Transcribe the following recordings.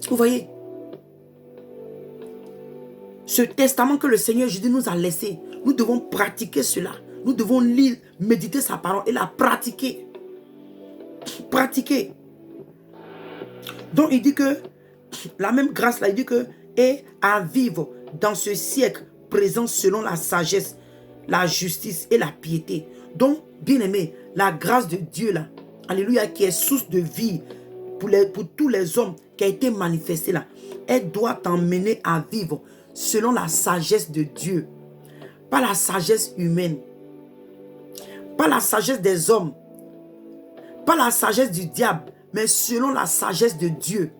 Vous voyez? Ce testament que le Seigneur Jésus nous a laissé, nous devons pratiquer cela. Nous devons lire, méditer sa parole et la pratiquer. Pratiquer. Donc il dit que, la même grâce là, il dit que, et à vivre dans ce siècle présent selon la sagesse, la justice et la piété. Donc, bien aimé, la grâce de Dieu là, alléluia, qui est source de vie pour tous les hommes, qui a été manifestée là, elle doit t'emmener à vivre selon la sagesse de Dieu. Pas la sagesse humaine. Pas la sagesse des hommes. Pas la sagesse du diable, mais selon la sagesse de Dieu.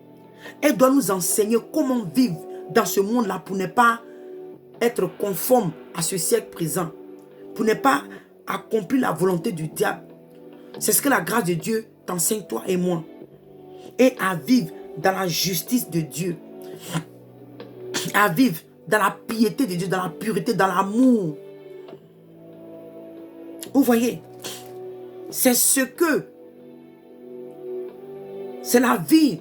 Elle doit nous enseigner comment vivre dans ce monde-là pour ne pas être conforme à ce siècle présent. Pour ne pas accomplir la volonté du diable. C'est ce que la grâce de Dieu t'enseigne, toi et moi. Et à vivre dans la justice de Dieu. À vivre dans la piété de Dieu, dans la pureté, dans l'amour. Vous voyez, c'est c'est la vie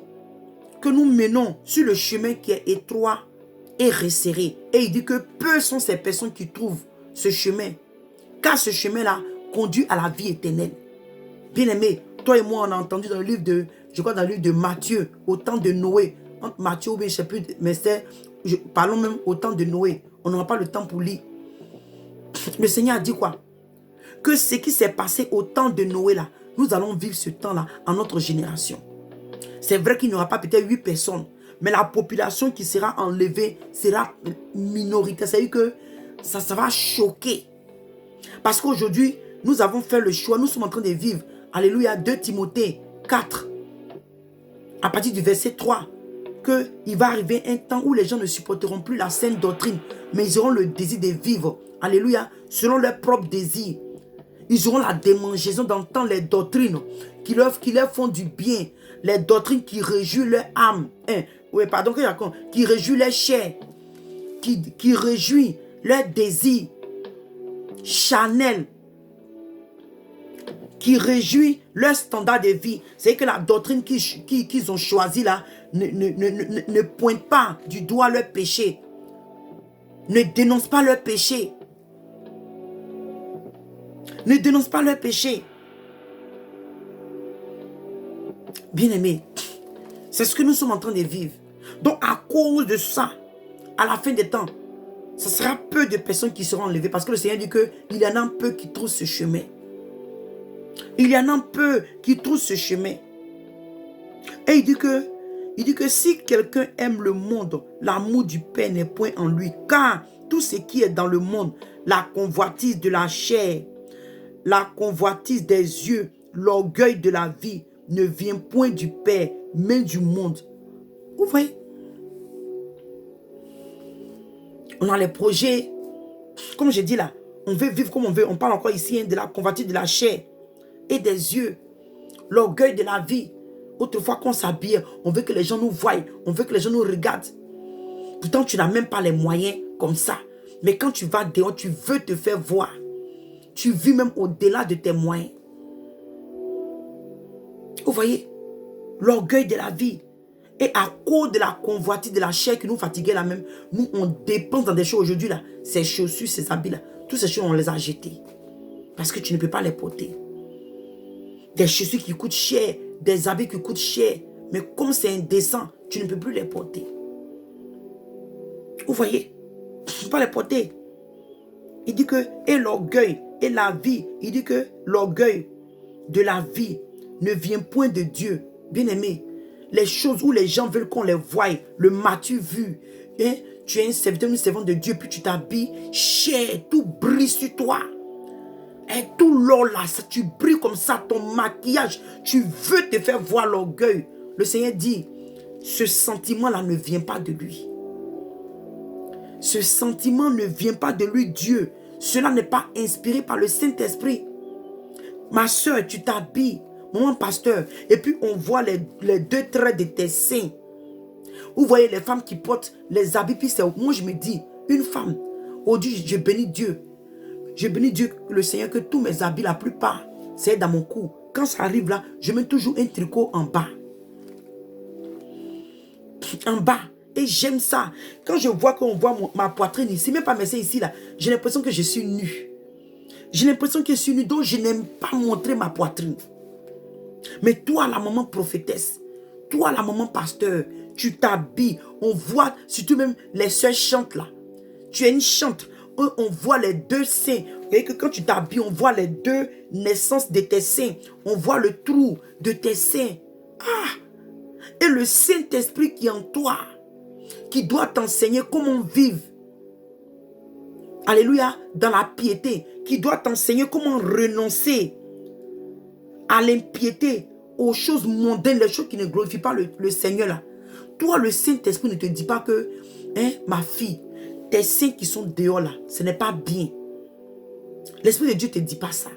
que nous menons sur le chemin qui est étroit et resserré. Et il dit que peu sont ces personnes qui trouvent ce chemin. Car ce chemin-là conduit à la vie éternelle. Bien aimé, toi et moi, on a entendu dans le livre de, je crois dans le livre de Matthieu, au temps de Noé. Entre Matthieu, ou bien je ne sais plus, mais parlons même au temps de Noé. On n'aura pas le temps pour lire. Le Seigneur a dit quoi? Que ce qui s'est passé au temps de Noé là, nous allons vivre ce temps-là en notre génération. C'est vrai qu'il n'y aura pas peut-être 8 personnes, mais la population qui sera enlevée sera minoritaire. C'est-à-dire que ça va choquer. Parce qu'aujourd'hui, nous avons fait le choix, nous sommes en train de vivre, alléluia, 2 Timothée 4, à partir du verset 3, qu'il va arriver un temps où les gens ne supporteront plus la saine doctrine, mais ils auront le désir de vivre, alléluia, selon leur propre désir. Ils auront la démangeaison d'entendre les doctrines qui leur font du bien, les doctrines qui réjouissent leur âme, qui réjouissent leur chair, qui réjouissent leur désir charnel, qui réjouit leur standard de vie. C'est que la doctrine qu'ils ont choisie là ne pointe pas du doigt leur péché, ne dénonce pas leur péché, ne dénonce pas leur péché. Bien-aimés, c'est ce que nous sommes en train de vivre. Donc à cause de ça, à la fin des temps, ce sera peu de personnes qui seront enlevées, parce que le Seigneur dit qu'il y en a peu qui trouvent ce chemin. Il y en a peu qui trouvent ce chemin. Et il dit que si quelqu'un aime le monde, l'amour du Père n'est point en lui. Car tout ce qui est dans le monde, la convoitise de la chair, la convoitise des yeux, l'orgueil de la vie, ne vient point du Père, mais du monde. Vous voyez? On a les projets, comme je dis là, on veut vivre comme on veut. On parle encore ici de la convoitise de la chair et des yeux, l'orgueil de la vie. Autrefois qu'on s'habille, on veut que les gens nous voient, on veut que les gens nous regardent. Pourtant, tu n'as même pas les moyens comme ça. Mais quand tu vas dehors, tu veux te faire voir. Tu vis même au-delà de tes moyens. Vous voyez? L'orgueil de la vie. Et à cause de la convoitise de la chair qui nous fatiguait là même, nous on dépense dans des choses aujourd'hui là. Ces chaussures, ces habits là, toutes ces choses on les a jetées. Parce que tu ne peux pas les porter. Des chaussures qui coûtent cher, des habits qui coûtent cher. Mais comme c'est indécent, tu ne peux plus les porter. Vous voyez? Tu ne peux pas les porter. Il dit que, et l'orgueil, et la vie, il dit que l'orgueil de la vie ne vient point de Dieu. Bien aimé, les choses où les gens veulent qu'on les voie, le m'as-tu vu? Hein? Tu es un serviteur, une servante de Dieu, puis tu t'habilles cher, tout brille sur toi. Et tout l'or là, tu brilles comme ça, ton maquillage, tu veux te faire voir l'orgueil. Le Seigneur dit, ce sentiment-là ne vient pas de lui. Ce sentiment ne vient pas de lui, Dieu. Cela n'est pas inspiré par le Saint-Esprit. Ma soeur, tu t'habilles, mon pasteur, et puis on voit les 2 traits de tes seins. Vous voyez les femmes qui portent les habits, puis moi je me dis, une femme, aujourd'hui je bénis Dieu. Je bénis Dieu, le Seigneur, que tous mes habits, la plupart, c'est dans mon cou. Quand ça arrive là, je mets toujours un tricot en bas. en bas. Et j'aime ça. Quand je vois qu'on voit ma poitrine ici, même pas mes seins ici, là, j'ai l'impression que je suis nue. J'ai l'impression que je suis nue, donc je n'aime pas montrer ma poitrine. Mais toi, la maman prophétesse, toi, la maman pasteur, tu t'habilles. On voit, surtout même les soeurs chantent là. Tu es une chante. On voit les deux seins. Vous voyez que quand tu t'habilles, on voit les deux naissances de tes seins. On voit le trou de tes seins. Ah! Et le Saint-Esprit qui est en toi, qui doit t'enseigner comment vivre. Alléluia, dans la piété, qui doit t'enseigner comment renoncer à l'impiété, aux choses mondaines, les choses qui ne glorifient pas le Seigneur là. Toi, le Saint-Esprit ne te dit pas que, hein, ma fille, tes seins qui sont dehors là, ce n'est pas bien. L'Esprit de Dieu ne te dit pas ça.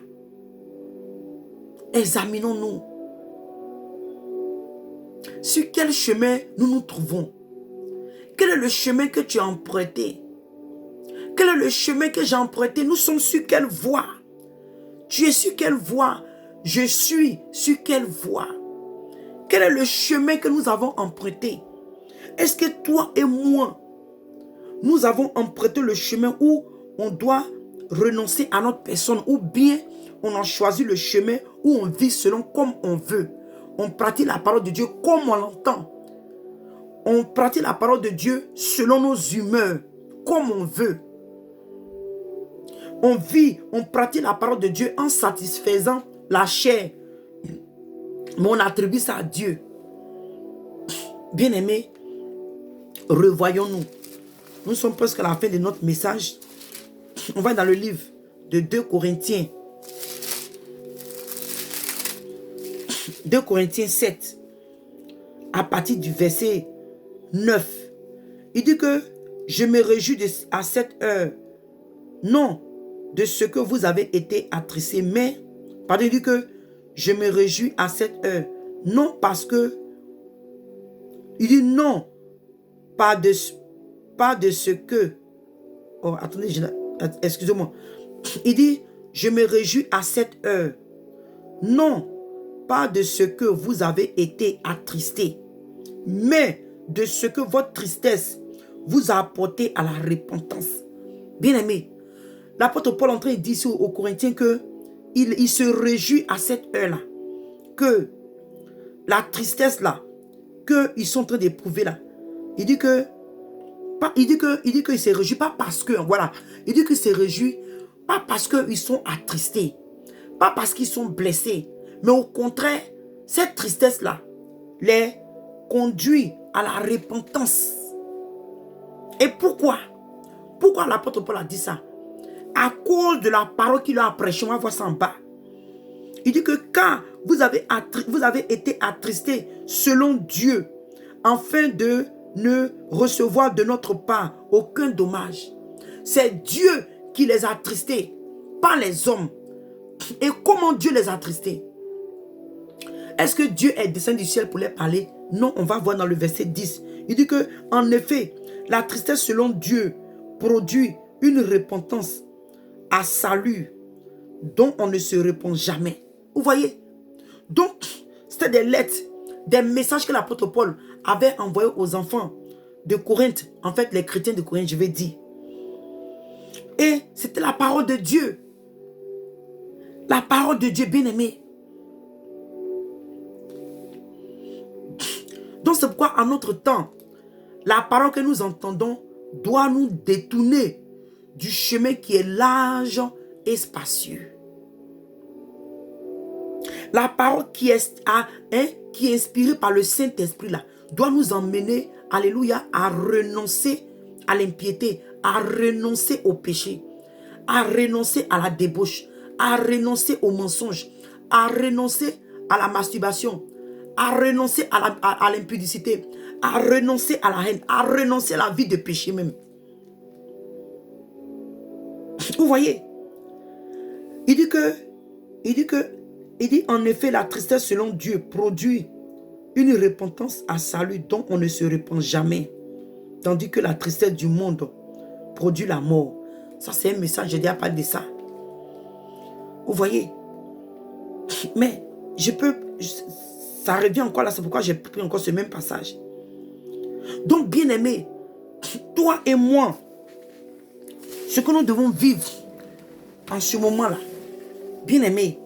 Examinons-nous. Sur quel chemin nous nous trouvons? Quel est le chemin que tu as emprunté? Quel est le chemin que j'ai emprunté? Nous sommes sur quelle voie? Tu es sur quelle voie? Je suis sur quelle voie? Quel est le chemin que nous avons emprunté? Est-ce que toi et moi, nous avons emprunté le chemin où on doit renoncer à notre personne, ou bien on a choisi le chemin où on vit selon comme on veut? On pratique la parole de Dieu comme on l'entend. On pratique la parole de Dieu selon nos humeurs, comme on veut. On vit, on pratique la parole de Dieu en satisfaisant la chair. Mais on attribue ça à Dieu. Bien-aimés, revoyons-nous. Nous sommes presque à la fin de notre message. On va dans le livre de 2 Corinthiens. 2 Corinthiens 7. À partir du verset 9. Il dit que je me réjouis à cette heure. Non de ce que vous avez été attristés, mais, pardon, il dit que je me réjouis à cette heure. Non parce que, il dit non, pas de ce que, oh attendez, excusez-moi. Il dit, je me réjouis à cette heure. Non, pas de ce que vous avez été attristés, mais de ce que votre tristesse vous a apporté à la repentance. Bien-aimé, l'apôtre Paul est en train de dire ici aux Corinthiens que il se réjouit à cette heure-là, que la tristesse là, qu'ils sont en train d'éprouver là, il dit que il dit qu'il se réjouit pas parce que, voilà, il dit qu'il se réjouit pas parce qu'ils sont attristés, pas parce qu'ils sont blessés, mais au contraire, cette tristesse là les conduit à la repentance. Et pourquoi? Pourquoi l'apôtre Paul a dit ça? À cause de la parole qu'il a prêchée. On va voir ça en bas. Il dit que quand vous avez été attristés selon Dieu, afin de ne recevoir de notre part aucun dommage, c'est Dieu qui les a attristés, pas les hommes. Et comment Dieu les a attristés? Est-ce que Dieu est descendu du ciel pour les parler? Non, on va voir dans le verset 10. Il dit que, en effet, la tristesse selon Dieu produit une repentance à salut dont on ne se répond jamais. Vous voyez? Donc, c'était des lettres, des messages que l'apôtre Paul avait envoyés aux enfants de Corinthe. En fait, les chrétiens de Corinthe, je vais dire. Et c'était la parole de Dieu. La parole de Dieu, bien-aimé. Donc, c'est pourquoi, en notre temps, la parole que nous entendons doit nous détourner du chemin qui est large et spacieux. La parole qui est inspirée par le Saint-Esprit là, doit nous emmener, alléluia, à renoncer à l'impiété, à renoncer au péché, à renoncer à la débauche, à renoncer au mensonge, à renoncer à la masturbation, à renoncer à l'impudicité, à renoncer à la haine, à renoncer à la vie de péché même. Vous voyez? Il dit en effet, la tristesse selon Dieu produit une repentance à salut dont on ne se repent jamais. Tandis que la tristesse du monde produit la mort. Ça, c'est un message, j'ai déjà parlé de ça. Vous voyez? Mais ça revient encore là, c'est pourquoi j'ai pris encore ce même passage. Donc, bien-aimé, toi et moi, ce que nous devons vivre en ce moment-là, bien-aimé,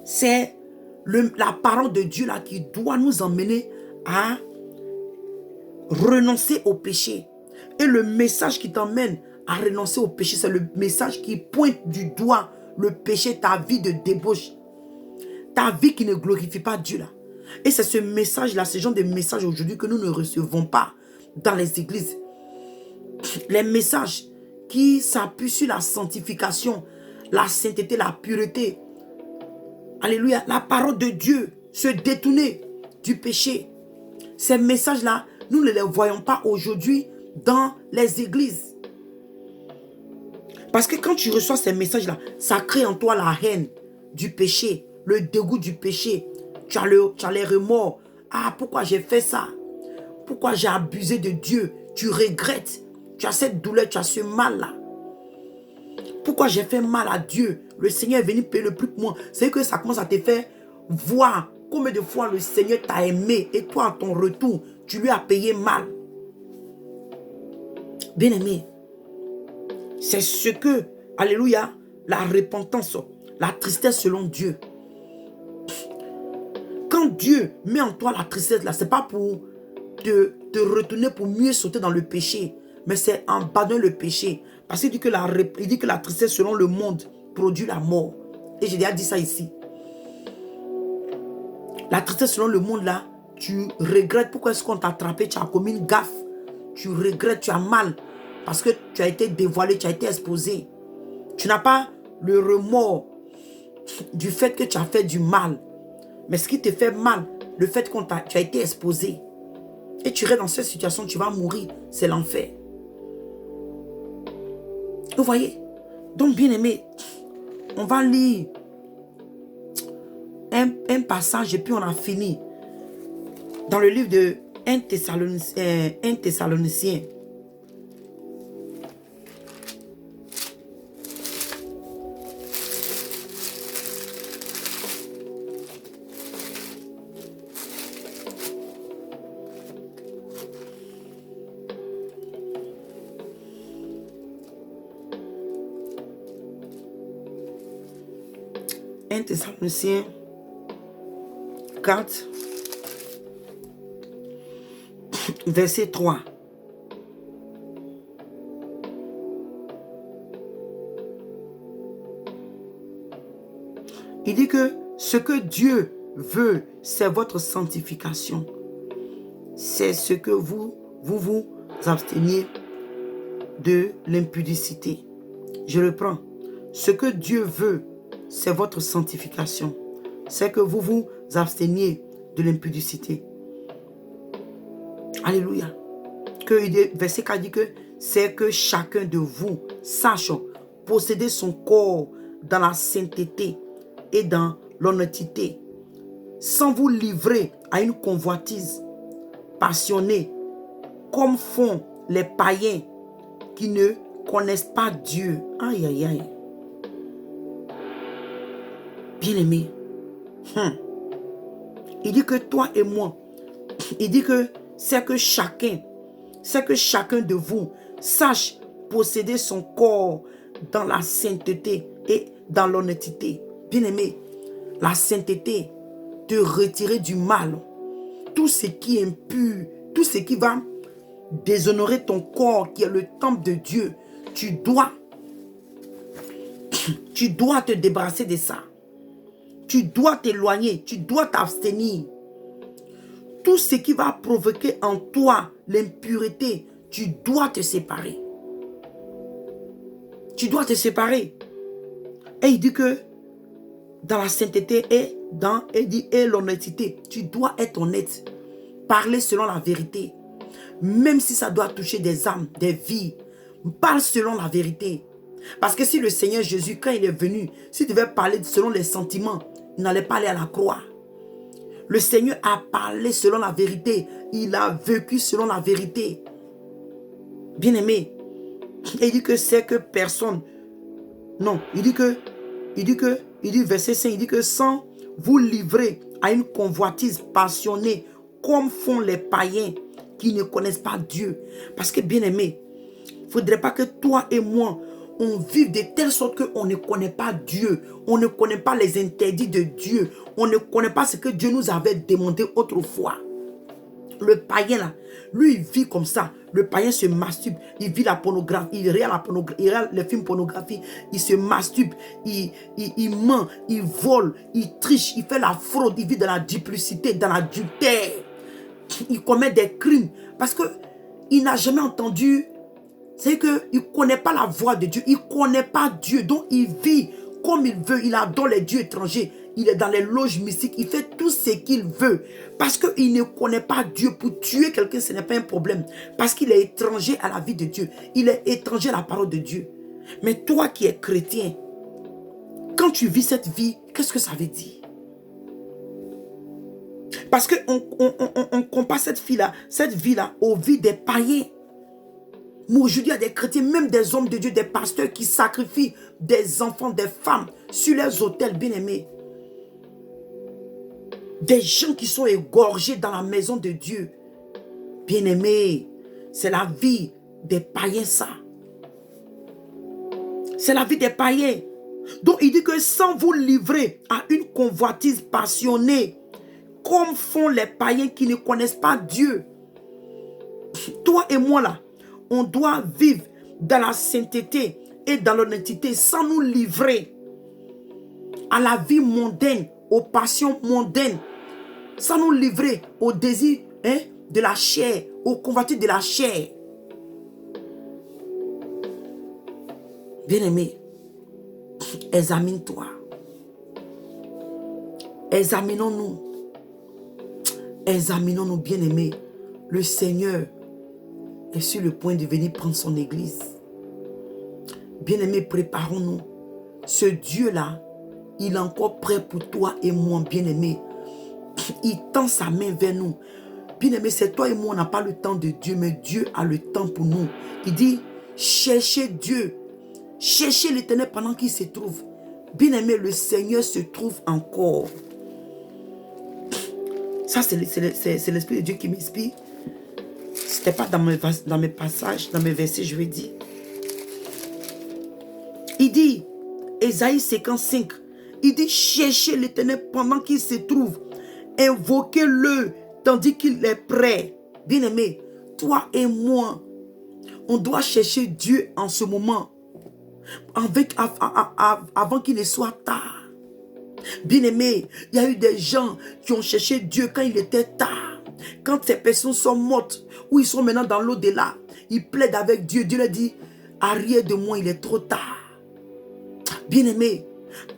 c'est la parole de Dieu là qui doit nous emmener à renoncer au péché. Et le message qui t'emmène à renoncer au péché, c'est le message qui pointe du doigt le péché, ta vie de débauche, ta vie qui ne glorifie pas Dieu là. Et c'est ce message-là, ce genre de message aujourd'hui que nous ne recevons pas dans les églises. Les messages qui s'appuient sur la sanctification, la sainteté, la pureté. Alléluia. La parole de Dieu, se détourner du péché. Ces messages-là, nous ne les voyons pas aujourd'hui dans les églises. Parce que quand tu reçois ces messages-là, ça crée en toi la haine du péché, le dégoût du péché. Tu as les remords. Ah, pourquoi j'ai fait ça? Pourquoi j'ai abusé de Dieu? Tu regrettes. Tu as cette douleur, tu as ce mal-là. Pourquoi j'ai fait mal à Dieu? Le Seigneur est venu payer le prix pour moi. C'est que ça commence à te faire voir combien de fois le Seigneur t'a aimé et toi, à ton retour, tu lui as payé mal. Bien-aimé, c'est ce que, alléluia, la repentance, la tristesse selon Dieu. Quand Dieu met en toi la tristesse, là, ce n'est pas pour te retourner pour mieux sauter dans le péché, mais c'est en abandonner le péché. Parce qu'il dit que la tristesse selon le monde produit la mort. Et j'ai déjà dit ça ici. La tristesse selon le monde là, tu regrettes pourquoi est-ce qu'on t'a attrapé, tu as commis une gaffe. Tu regrettes, tu as mal. Parce que tu as été dévoilé, tu as été exposé. Tu n'as pas le remords du fait que tu as fait du mal. Mais ce qui te fait mal, le fait que tu as été exposé. Et tu restes dans cette situation, tu vas mourir. C'est l'enfer. Vous voyez? Donc, bien aimé, on va lire un passage et puis on a fini. Dans le livre de 1 Thessaloniciens. Thessaloniciens 4, verset 3. Il dit que ce que Dieu veut, c'est votre sanctification. C'est ce que vous absteniez de l'impudicité. Je reprends. Ce que Dieu veut, c'est votre sanctification. C'est que vous absteniez de l'impudicité. Alléluia. Verset 4 dit que c'est que chacun de vous sache posséder son corps dans la sainteté et dans l'honnêteté, sans vous livrer à une convoitise passionnée, comme font les païens qui ne connaissent pas Dieu. Aïe, aïe, aïe. Bien-aimé, il dit que toi et moi, il dit que c'est que chacun de vous sache posséder son corps dans la sainteté et dans l'honnêteté. Bien-aimé, la sainteté, te retirer du mal, tout ce qui est impur, tout ce qui va déshonorer ton corps qui est le temple de Dieu, tu dois te débarrasser de ça. Tu dois t'éloigner, tu dois t'abstenir. Tout ce qui va provoquer en toi l'impureté, tu dois te séparer. Tu dois te séparer. Et il dit que dans la sainteté et l'honnêteté, tu dois être honnête. Parler selon la vérité. Même si ça doit toucher des âmes, des vies. Parle selon la vérité. Parce que si le Seigneur Jésus, quand il est venu, s'il devait parler selon les sentiments, il n'allait pas aller à la croix. Le Seigneur a parlé selon la vérité. Il a vécu selon la vérité. Bien-aimé, il dit que c'est que personne... Non, il dit verset 5, il dit que sans vous livrer à une convoitise passionnée, comme font les païens qui ne connaissent pas Dieu. Parce que, bien-aimé, il ne faudrait pas que toi et moi, on vive de telle sorte qu'on ne connaît pas Dieu. On ne connaît pas les interdits de Dieu. On ne connaît pas ce que Dieu nous avait demandé autrefois. Le païen là, lui il vit comme ça. Le païen se masturbe, il vit la pornographie, il regarde la pornographie, il regarde les films pornographiques, il se masturbe, il ment, il vole, il triche, il fait la fraude, il vit dans la duplicité, dans l'adultère. Il commet des crimes parce que il n'a jamais entendu. C'est qu'il ne connaît pas la voix de Dieu, il ne connaît pas Dieu, donc il vit comme il veut, il adore les dieux étrangers. Il est dans les loges mystiques, il fait tout ce qu'il veut. Parce qu'il ne connaît pas Dieu. Pour tuer quelqu'un, ce n'est pas un problème. Parce qu'il est étranger à la vie de Dieu. Il est étranger à la parole de Dieu. Mais toi qui es chrétien, quand tu vis cette vie, qu'est-ce que ça veut dire? Parce qu'on compare cette vie-là aux vies des païens. Mais aujourd'hui, il y a des chrétiens, même des hommes de Dieu, des pasteurs qui sacrifient des enfants, des femmes sur les autels bien-aimés. Des gens qui sont égorgés dans la maison de Dieu. Bien-aimés, c'est la vie des païens, ça. C'est la vie des païens. Donc, il dit que sans vous livrer à une convoitise passionnée, comme font les païens qui ne connaissent pas Dieu. Toi et moi, là, on doit vivre dans la sainteté et dans l'honnêteté sans nous livrer à la vie mondaine, aux passions mondaines, sans nous livrer aux désirs de la chair, aux convoitises de la chair. Bien-aimé, examine-toi. Examinons-nous. Examinons-nous, bien-aimés. Le Seigneur est sur le point de venir prendre son église. Bien-aimés, préparons-nous. Ce Dieu-là, il est encore prêt pour toi et moi, bien-aimés. Il tend sa main vers nous. Bien-aimés, c'est toi et moi, on n'a pas le temps de Dieu, mais Dieu a le temps pour nous. Il dit, cherchez Dieu. Cherchez l'Éternel pendant qu'il se trouve. Bien-aimé, le Seigneur se trouve encore. Ça, c'est l'Esprit de Dieu qui m'inspire. Ce n'était pas dans mes passages, dans mes versets, je vais dire. Il dit, Ésaïe 55, il dit, cherchez l'Éternel pendant qu'il se trouve. Invoquez-le tandis qu'il est prêt. Bien-aimé, toi et moi, on doit chercher Dieu en ce moment. Avant qu'il ne soit tard. Bien-aimé, il y a eu des gens qui ont cherché Dieu quand il était tard. Quand ces personnes sont mortes, ou ils sont maintenant dans l'au-delà, ils plaident avec Dieu. Dieu leur dit, arrière de moi, il est trop tard. Bien-aimé,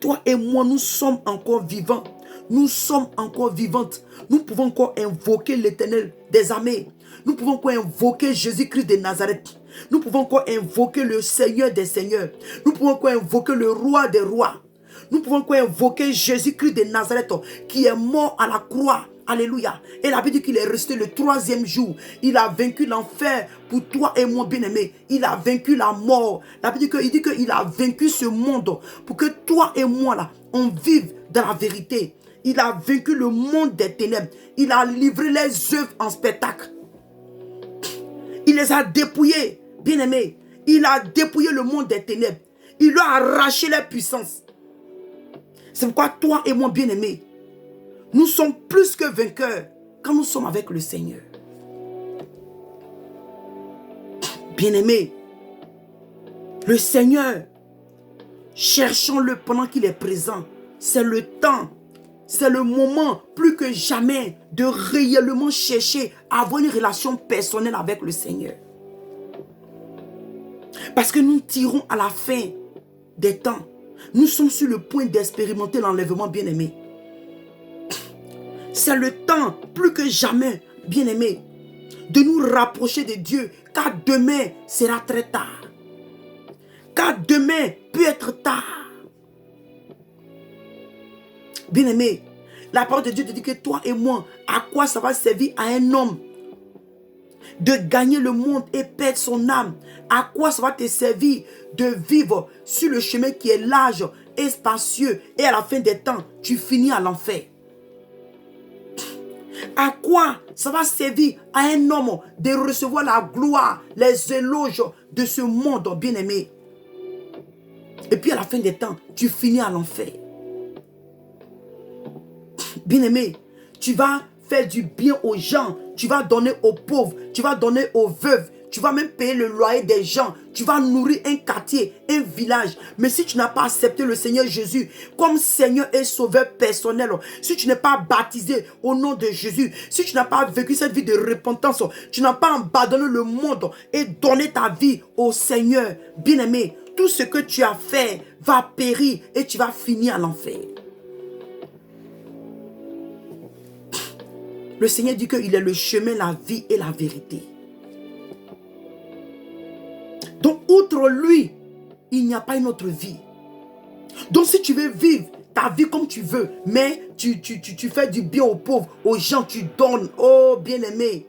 toi et moi, nous sommes encore vivants. Nous sommes encore vivantes. Nous pouvons encore invoquer l'Éternel des armées. Nous pouvons encore invoquer Jésus-Christ de Nazareth. Nous pouvons encore invoquer le Seigneur des Seigneurs. Nous pouvons encore invoquer le Roi des Rois. Nous pouvons encore invoquer Jésus-Christ de Nazareth qui est mort à la croix. Alléluia. Et la Bible dit qu'il est resté le 3e jour. Il a vaincu l'enfer pour toi et moi, bien-aimé. Il a vaincu la mort. La Bible dit qu'il a vaincu ce monde pour que toi et moi, là, on vive dans la vérité. Il a vaincu le monde des ténèbres. Il a livré les œuvres en spectacle. Il les a dépouillés, bien-aimés. Il a dépouillé le monde des ténèbres. Il leur a arraché les puissances. C'est pourquoi toi et moi, bien-aimés, nous sommes plus que vainqueurs quand nous sommes avec le Seigneur. Bien-aimés, le Seigneur, cherchons-le pendant qu'il est présent. C'est le temps, c'est le moment plus que jamais de réellement chercher à avoir une relation personnelle avec le Seigneur. Parce que nous tirons à la fin des temps. Nous sommes sur le point d'expérimenter l'enlèvement, bien-aimé. C'est le temps, plus que jamais, bien-aimé, de nous rapprocher de Dieu, car demain sera très tard. Car demain peut être tard. Bien-aimé, la parole de Dieu te dit que toi et moi, à quoi ça va servir à un homme de gagner le monde et perdre son âme? À quoi ça va te servir de vivre sur le chemin qui est large et spacieux et à la fin des temps, tu finis à l'enfer? À quoi ça va servir à un homme de recevoir la gloire, les éloges de ce monde, bien-aimé? Et puis à la fin des temps, tu finis à l'enfer. Bien-aimé, tu vas faire du bien aux gens, tu vas donner aux pauvres, tu vas donner aux veuves, tu vas même payer le loyer des gens, tu vas nourrir un quartier, un village. Mais si tu n'as pas accepté le Seigneur Jésus comme Seigneur et Sauveur personnel, si tu n'es pas baptisé au nom de Jésus, si tu n'as pas vécu cette vie de repentance, tu n'as pas abandonné le monde et donné ta vie au Seigneur, bien-aimé, tout ce que tu as fait va périr et tu vas finir à l'enfer. Le Seigneur dit qu'il est le chemin, la vie et la vérité. Donc, outre lui, il n'y a pas une autre vie. Donc, si tu veux vivre ta vie comme tu veux, mais tu fais du bien aux pauvres, aux gens, tu donnes, oh bien-aimé,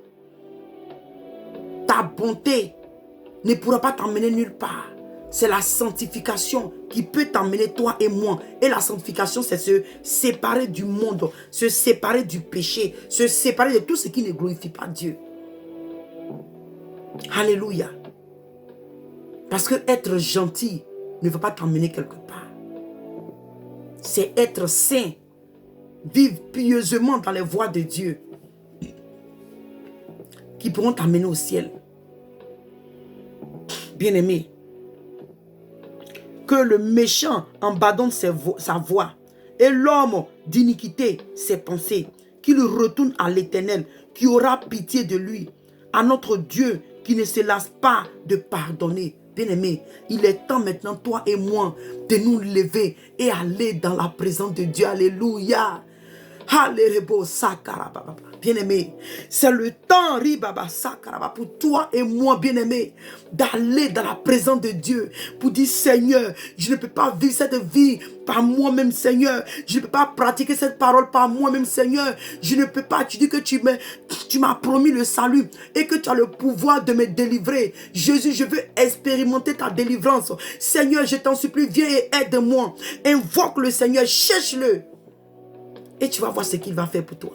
ta bonté ne pourra pas t'emmener nulle part. C'est la sanctification qui peut t'emmener toi et moi. Et la sanctification, c'est se séparer du monde, se séparer du péché, se séparer de tout ce qui ne glorifie pas Dieu. Alléluia. Parce que être gentil ne veut pas t'emmener quelque part. C'est être saint, vivre pieusement dans les voies de Dieu qui pourront t'amener au ciel. Bien-aimé, que le méchant abandonne sa voie et l'homme d'iniquité ses pensées, qu'il retourne à l'Éternel, qui aura pitié de lui, à notre Dieu qui ne se lasse pas de pardonner. Bien-aimé, il est temps maintenant, toi et moi, de nous lever et aller dans la présence de Dieu. Alléluia. Bien-aimé, c'est le temps pour toi et moi, bien-aimé, d'aller dans la présence de Dieu pour dire: Seigneur, je ne peux pas vivre cette vie par moi-même, Seigneur. Je ne peux pas pratiquer cette parole par moi-même, Seigneur. Je ne peux pas. Tu dis que tu m'as promis le salut et que tu as le pouvoir de me délivrer. Jésus, je veux expérimenter ta délivrance. Seigneur, je t'en supplie, viens et aide-moi. Invoque le Seigneur, cherche-le. Et tu vas voir ce qu'il va faire pour toi.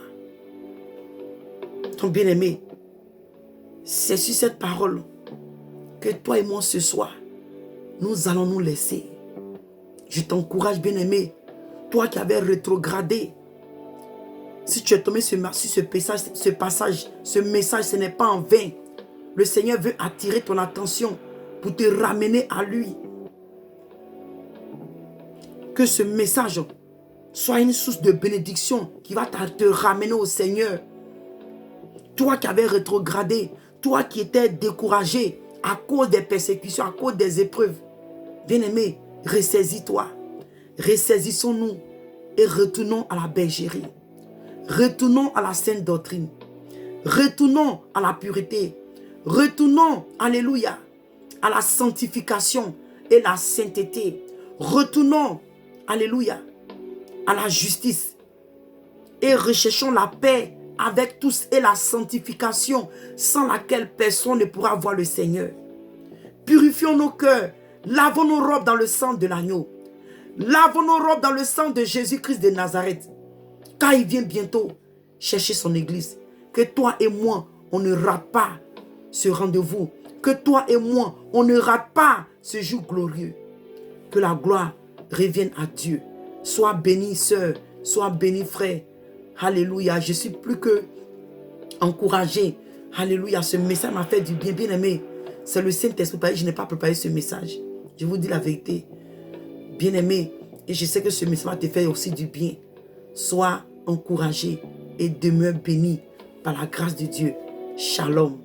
Ton bien-aimé, c'est sur cette parole que toi et moi ce soir, nous allons nous laisser. Je t'encourage, bien-aimé, toi qui avais rétrogradé. Si tu es tombé sur ce passage, ce message, ce n'est pas en vain. Le Seigneur veut attirer ton attention pour te ramener à lui. Que ce message soit une source de bénédiction qui va te ramener au Seigneur. Toi qui avais rétrogradé, toi qui étais découragé à cause des persécutions, à cause des épreuves. Bien-aimé, ressaisis-toi. Ressaisissons-nous et retournons à la bergerie. Retournons à la sainte doctrine. Retournons à la pureté. Retournons, alléluia, à la sanctification et la sainteté. Retournons, alléluia, à la justice et recherchons la paix avec tous et la sanctification sans laquelle personne ne pourra voir le Seigneur. Purifions nos cœurs, lavons nos robes dans le sang de l'agneau, lavons nos robes dans le sang de Jésus-Christ de Nazareth, car il vient bientôt chercher son église. Que toi et moi, on ne rate pas ce rendez-vous, que toi et moi, on ne rate pas ce jour glorieux. Que la gloire revienne à Dieu. Sois béni, sœur. Sois béni, frère. Alléluia. Je suis plus que encouragé. Alléluia. Ce message m'a fait du bien, bien aimé. C'est le Saint-Esprit. Je n'ai pas préparé ce message. Je vous dis la vérité. Bien aimé. Et je sais que ce message va te faire aussi du bien. Sois encouragé et demeure béni par la grâce de Dieu. Shalom.